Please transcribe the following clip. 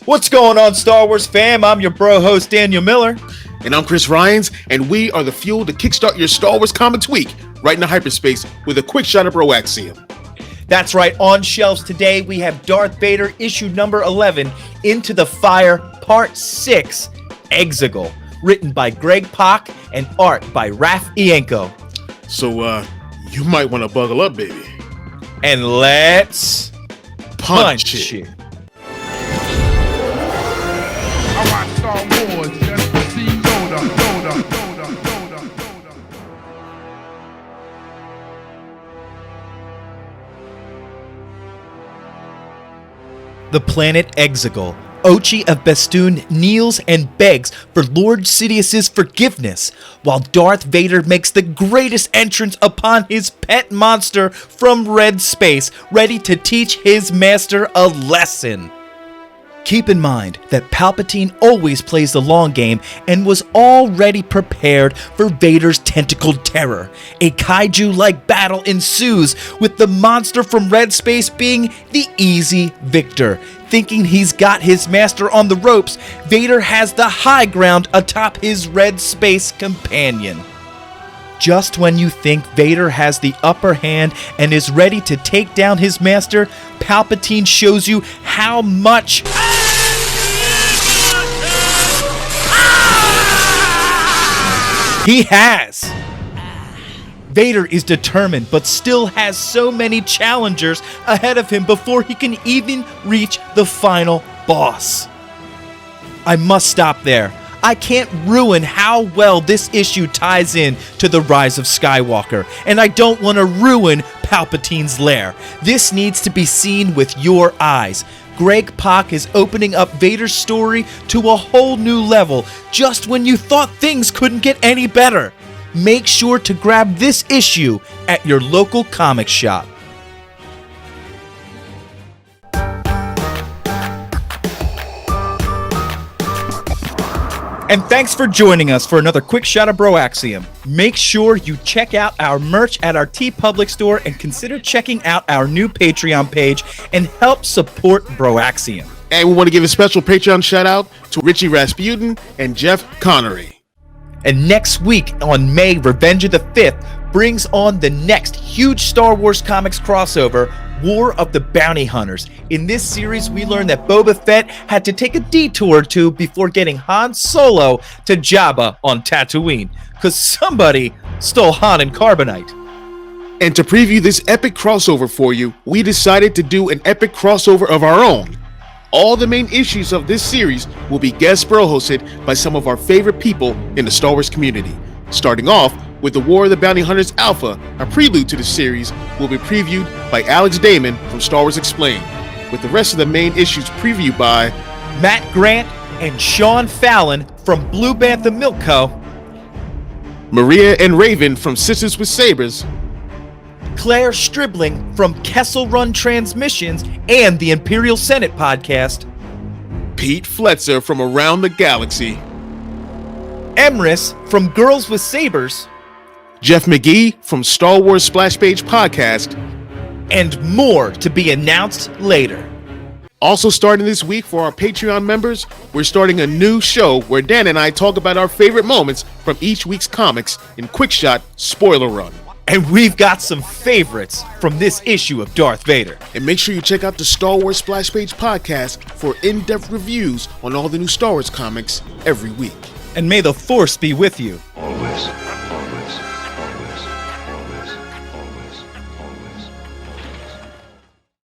What's going on, Star Wars fam? I'm your bro host, Daniel Miller. And I'm Chris Ryans, and we are the fuel to kickstart your Star Wars Comics week right into hyperspace with a quick shot of Broaxium. That's right, on shelves today we have Darth Vader issue number 11, Into the Fire, Part 6, Exegol, written by Greg Pak and art by Raf Ienko. So, you might want to buckle up, baby. And let's punch it. I watch Star Wars just to see Yoda. The planet Exegol. Ochi of Bestoon kneels and begs for Lord Sidious's forgiveness, while Darth Vader makes the greatest entrance upon his pet monster from Red Space, ready to teach his master a lesson. Keep in mind that Palpatine always plays the long game and was already prepared for Vader's tentacled terror. A kaiju-like battle ensues, with the monster from Red Space being the easy victor. Thinking he's got his master on the ropes, Vader has the high ground atop his Red Space companion. Just when you think Vader has the upper hand and is ready to take down his master, Palpatine shows you how much he has. Vader is determined, but still has so many challengers ahead of him before he can even reach the final boss. I must stop there. I can't ruin how well this issue ties in to the Rise of Skywalker, and I don't want to ruin Palpatine's lair. This needs to be seen with your eyes. Greg Pak is opening up Vader's story to a whole new level, just when you thought things couldn't get any better. Make sure to grab this issue at your local comic shop. And thanks for joining us for another quick shot of Broaxium. Make sure you check out our merch at our TeePublic store and consider checking out our new Patreon page and help support Broaxium. And we want to give a special Patreon shout out to Richie Rasputin and Jeff Connery. And next week on May, Revenge of the 5th brings on the next huge Star Wars comics crossover, War of the Bounty Hunters. In this series, we learn that Boba Fett had to take a detour or two before getting Han Solo to Jabba on Tatooine, because somebody stole Han and Carbonite. And to preview this epic crossover for you, we decided to do an epic crossover of our own. All the main issues of this series will be guest bro-hosted by some of our favorite people in the Star Wars community. Starting off with the War of the Bounty Hunters Alpha, a prelude to the series, will be previewed by Alex Damon from Star Wars Explained, with the rest of the main issues previewed by Matt Grant and Sean Fallon from Blue Bantha Milk Co., Maria and Raven from Sisters with Sabers, Claire Stribling from Kessel Run Transmissions and the Imperial Senate podcast, Pete Fletzer from Around the Galaxy, Emrys from Girls with Sabers, Jeff McGee from Star Wars Splash Page Podcast, and more to be announced later. Also starting this week for our Patreon members, we're starting a new show where Dan and I talk about our favorite moments from each week's comics in Quick Shot Spoiler Run. And we've got some favorites from this issue of Darth Vader. And make sure you check out the Star Wars Splash Page Podcast for in-depth reviews on all the new Star Wars comics every week. And may the Force be with you. Always.